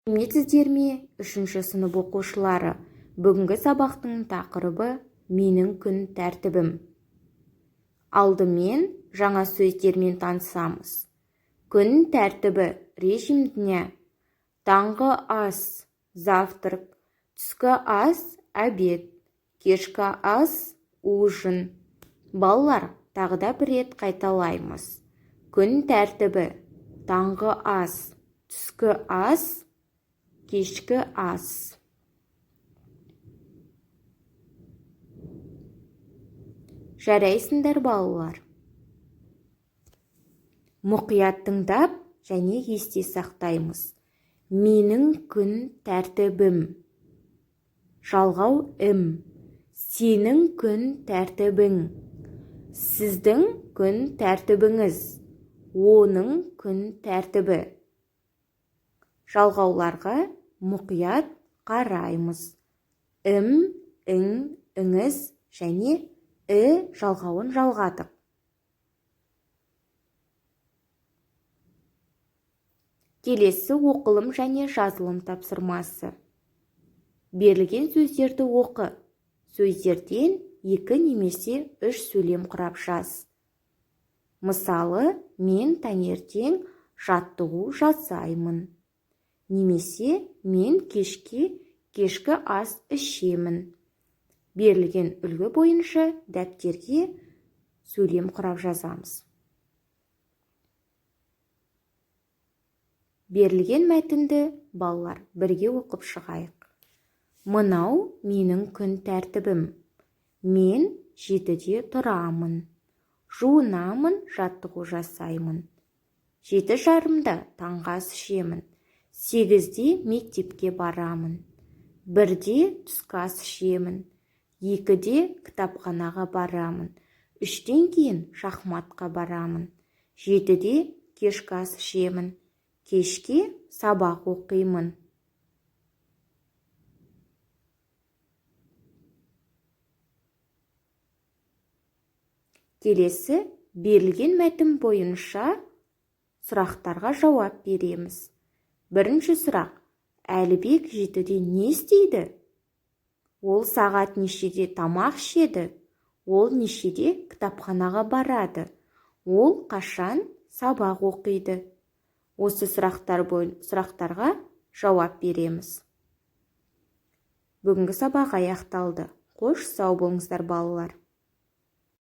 Сәлеметсіздер ме, 3-ші сынып оқушылары? Бүгінгі сабақтың тақырыбы менің күн тәртібім. Алдымен жаңа сөздермен танысамыз. Күн тәртібі, режим дня. Таңғы ас, завтрак, түскі ас, обед, кешкі ас, ужин. Балалар, тағы да бір рет қайталаймыз. Күн тәртібі, таңғы ас, түскі ас, кешкі ас. Жарайсыңдар балалар. Мұқият тыңдап және есте сақтаймыз. Менің күн тәртібім. Жалғау ім. Сенің күн тәртібің. Сіздің күн тәртібіңіз. Оның күн тәртібі. Жалғауларға мұқият қараймыз. Ім, ің, іңіз және жалғауын жалғадық. Келесі оқылым және жазылым тапсырмасы. Берілген сөздерді оқы. Сөздерден 2 немесе 3 сөйлем құрап жаз. Мысалы, мен таңертең жаттығу жасаймын. Немесе мен кешкі ас ішемін. Берілген үлгі бойынша дәптерге сөйлем құрап жазамыз. Берілген мәтінді балалар бірге оқып шығайық. Мынау менің күн тәртібім. Мен 7-де тұрамын. Жуынамын, жаттығу жасаймын. 7:30-да таңғы ас ішемін. 8-де мектепке барамын. 1-де түскі ас ішемін. 2-де кітапханаға барамын. 3-тен кейін шахматқа барамын. 7-де кешкі ас ішемін. Кешке сабақ оқимын. Келесі берілген мәтін бойынша сұрақтарға жауап береміз. Бірінші сұрақ. Әлібек 7-де не істейді? Ол сағат нешеде тамақ ішеді? Ол нешеде кітапханаға барады? Ол қашан сабақ оқиды? Осы сұрақтарға жауап береміз. Бүгінгі сабақ аяқталды. Қош сау болыңыздар балалар.